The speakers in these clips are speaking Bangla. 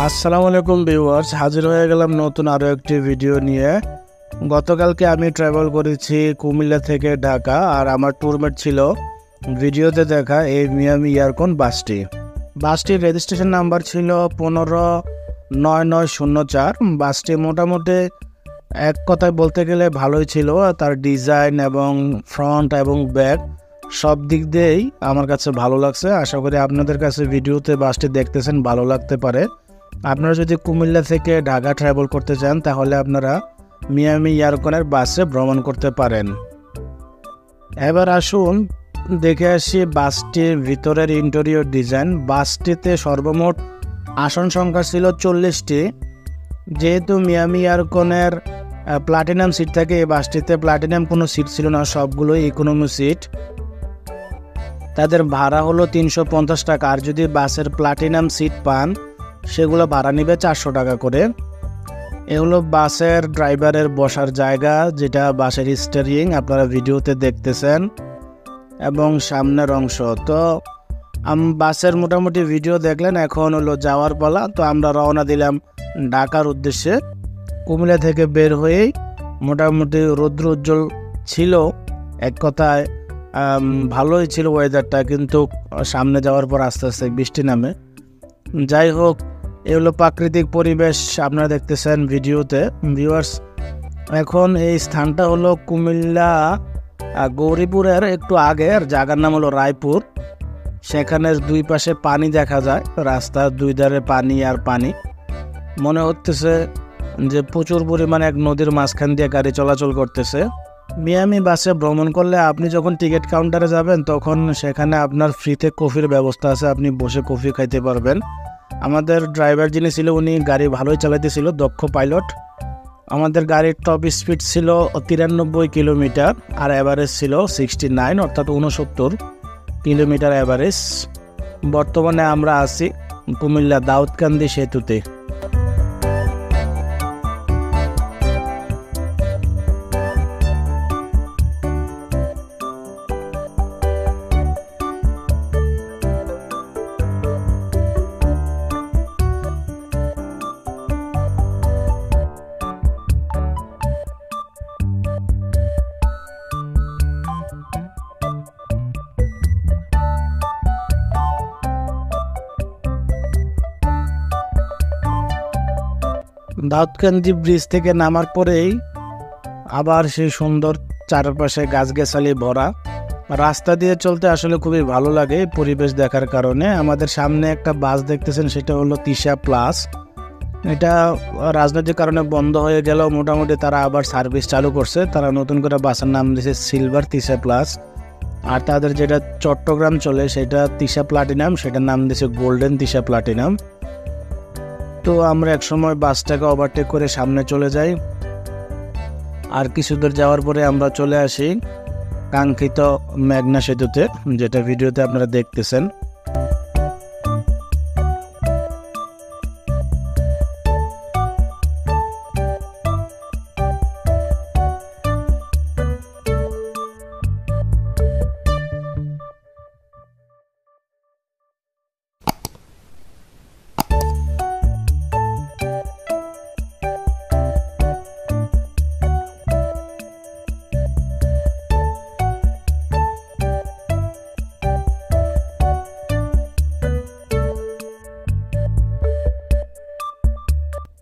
আসসালামু আলাইকুম ভিউয়ার্স, হাজির হয়ে গেলাম নতুন আরও একটি ভিডিও নিয়ে। গতকালকে আমি ট্রাভেল করেছি কুমিল্লা থেকে ঢাকা, আর আমার ট্যুরমেট ছিল ভিডিওতে দেখা এই মিয়ামি ইয়ারকন বাসটির রেজিস্ট্রেশন নাম্বার ছিল 159904। বাসটি মোটামুটি এক কথায় বলতে গেলে ভালোই ছিল। তার ডিজাইন এবং ফ্রন্ট এবং ব্যাক সব দিক দিয়েই আমার কাছে ভালো লাগছে। আশা করি আপনাদের কাছে ভিডিওতে বাসটি দেখতেছেন ভালো লাগতে পারে। আপনারা যদি কুমিল্লা থেকে ঢাকা ট্রাভেল করতে চান তাহলে আপনারা মিয়ামি ইয়ারকনের বাসে ভ্রমণ করতে পারেন। এবার আসুন দেখে আসি বাসটির ভিতরের ইন্টেরিয়র ডিজাইন। বাসটিতে সর্বমোট আসন সংখ্যা ছিল 40টি। যেহেতু মিয়ামি ইয়ারকনের প্লাটিনাম সিট থাকে, এই বাসটিতে প্লাটিনাম কোনো সিট ছিল না, সবগুলোই ইকোনমি সিট। তাদের ভাড়া হলো 350 টাকা, আর যদি বাসের প্লাটিনাম সিট পান সেগুলো ভাড়া নেবে 400 টাকা করে। এ হলো বাসের ড্রাইভারের বসার জায়গা, যেটা বাসের স্টিয়ারিং আপনারা ভিডিওতে দেখতেছেন, এবং সামনের অংশ। তো বাসের মোটামুটি ভিডিও দেখলেন, এখন হলো যাওয়ার পালা। তো আমরা রওনা দিলাম ঢাকার উদ্দেশ্যে। কুমিল্লা থেকে বের হয়েই মোটামুটি রৌদ্র উজ্জ্বল ছিল, এক কথায় ভালোই ছিল ওয়েদারটা, কিন্তু সামনে যাওয়ার পর আস্তে আস্তে বৃষ্টি নামে। যাই হোক, এ হলো প্রাকৃতিক পরিবেশ আপনারা দেখতেছেন ভিডিওতে ভিউয়ার্স। এখন এই স্থানটা হলো কুমিল্লা গৌরীপুরের একটু আগের জায়গার নাম হলো রায়পুর। সেখানের দুই পাশে পানি দেখা যায়, রাস্তার দুই ধারে পানি আর পানি। মনে হচ্ছে যে প্রচুর পরিমাণে এক নদীর মাঝখান দিয়ে গাড়ি চলাচল করতেছে। মিয়ামি বাসে ভ্রমণ করলে আপনি যখন টিকিট কাউন্টারে যাবেন তখন সেখানে আপনার ফ্রিতে কফির ব্যবস্থা আছে, আপনি বসে কফি খাইতে পারবেন। আমাদের ড্রাইভার যিনি ছিল উনি গাড়ি ভালোই চালাইতেছিল, দক্ষ পাইলট। আমাদের গাড়ির টপ স্পিড ছিল 93 কিলোমিটার, আর অ্যাভারেজ ছিল 69, অর্থাৎ 69 কিলোমিটার অ্যাভারেজ। বর্তমানে আমরা আছি কুমিল্লা দাউদকান্দি সেতুতে। দাউদকান্দি ব্রিজ থেকে নামার পরেই আবার সেই সুন্দর চারপাশে গাছগাছালি ভরা রাস্তা দিয়ে চলতে আসলে খুবই ভালো লাগে পরিবেশ দেখার কারণে। আমাদের সামনে একটা বাস দেখতেছেন, সেটা হলো তিশা প্লাস। এটা রাজনৈতিক কারণে বন্ধ হয়ে গেল, মোটামুটি তারা আবার সার্ভিস চালু করছে। তারা নতুন করে বাসের নাম দিয়েছে সিলভার তিশা প্লাস। আর তাদের যেটা চট্টগ্রাম চলে সেটা তিশা প্লাটিনাম, সেটার নাম দিয়েছে গোল্ডেন তিশা প্লাটিনাম। তো আমরা একসময় বাসটাকে ওভারটেক করে সামনে চলে যাই, আর কিছু দূর যাওয়ার পরে আমরা চলে আসি কাঙ্ক্ষিত মেঘনা সেতুতে, যেটা ভিডিওতে আপনারা দেখতেছেন।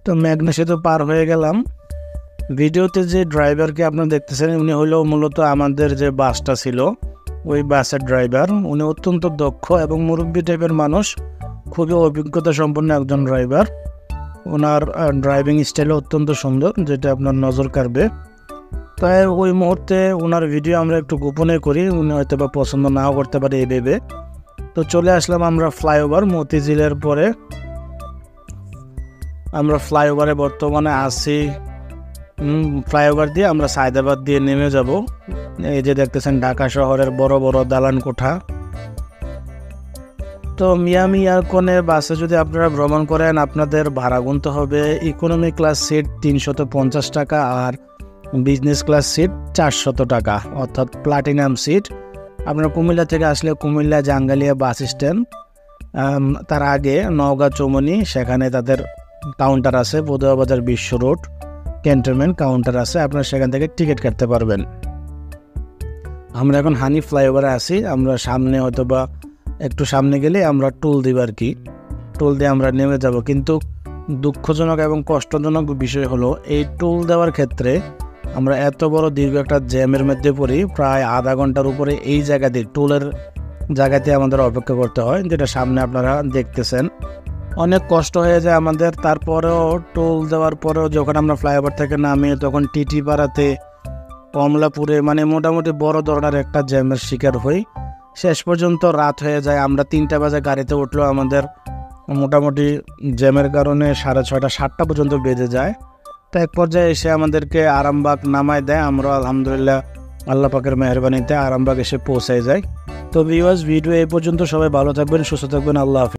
তো মেঘনা সেতু পার হয়ে গেলাম। ভিডিওতে যে ড্রাইভারকে আপনারা দেখতেছেন উনি হলো মূলত আমাদের যে বাসটা ছিল ওই বাসের ড্রাইভার। উনি অত্যন্ত দক্ষ এবং মুরব্বী টাইপের মানুষ, খুবই অভিজ্ঞতা সম্পন্ন একজন ড্রাইভার। ওনার ড্রাইভিং স্টাইল অত্যন্ত সুন্দর, যেটা আপনার নজর কাড়বে। তাই ওই মুহূর্তে ওনার ভিডিও আমরা একটু গোপনে করি, উনি হয়তো বা পছন্দ নাও করতে পারে এই ভেবে। তো চলে আসলাম আমরা ফ্লাইওভার মতিঝিলের পরে। আমরা ফ্লাইওভারে বর্তমানে আছি। ফ্লাইওভার দিয়ে আমরা সায়দাবাদ দিয়ে নেমে যাব। এই যে দেখতেছেন ঢাকা শহরের বড় বড় দালান কোঠা। তো মিয়ামি ইয়ারকনের বাসে যদি আপনারা ভ্রমণ করেন আপনাদের ভাড়া গুনতে হবে ইকোনমি ক্লাস সিট 350 টাকা, আর বিজনেস ক্লাস সিট 400 টাকা, অর্থাৎ প্লাটিনাম সিট। আপনারা কুমিল্লা থেকে আসলে কুমিল্লা জাঙ্গালিয়া বাস স্ট্যান্ড তার আগে নওগাঁ চৌমনি, সেখানে তাদের কাউন্টার আছে, পদুয়া বাজার বিশ্ব রোড ক্যান্টনমেন্ট কাউন্টার আছে, আপনারা সেখান থেকে টিকিট কাটতে পারবেন। আমরা এখন হানি ফ্লাইওভারে আছি, আমরা সামনে হয়তো বা একটু সামনে গেলে আমরা টোল দিব আর কি, টোল দিয়ে আমরা নেমে যাব। কিন্তু দুঃখজনক এবং কষ্টজনক বিষয় হলো এই টোল দেওয়ার ক্ষেত্রে আমরা এত বড় দীর্ঘ একটা জ্যামের মধ্যে পড়ি, প্রায় আধা ঘন্টার উপরে এই জায়গাতে টোলের জায়গাতে আমাদের অপেক্ষা করতে হয়, যেটা সামনে আপনারা দেখতেছেন। অনেক কষ্ট হয়ে যায় আমাদের। তারপরেও টোল দেওয়ার পরেও যখন আমরা ফ্লাইওভার থেকে নামি তখন টিটি পাড়াতে, কমলাপুরে মানে মোটামুটি বড় ধরনের একটা জ্যামের শিকার হই। শেষ পর্যন্ত রাত হয়ে যায়, আমরা 3টা বাজে গাড়িতে উঠলেও আমাদের মোটামুটি জ্যামের কারণে 6:30 7টা পর্যন্ত বেজে যায়। তো এক পর্যায়ে এসে আমাদেরকে আরামবাগ নামায় দেয়, আমরা আলহামদুলিল্লাহ আল্লাহ পাকের মেহরবানিতে আরামবাগ এসে পৌঁছায় যাই। তো ভিউয়ার্স, ভিডিও এই পর্যন্ত। সবাই ভালো থাকবেন, সুস্থ থাকবেন, আল্লাহ হাফেজ।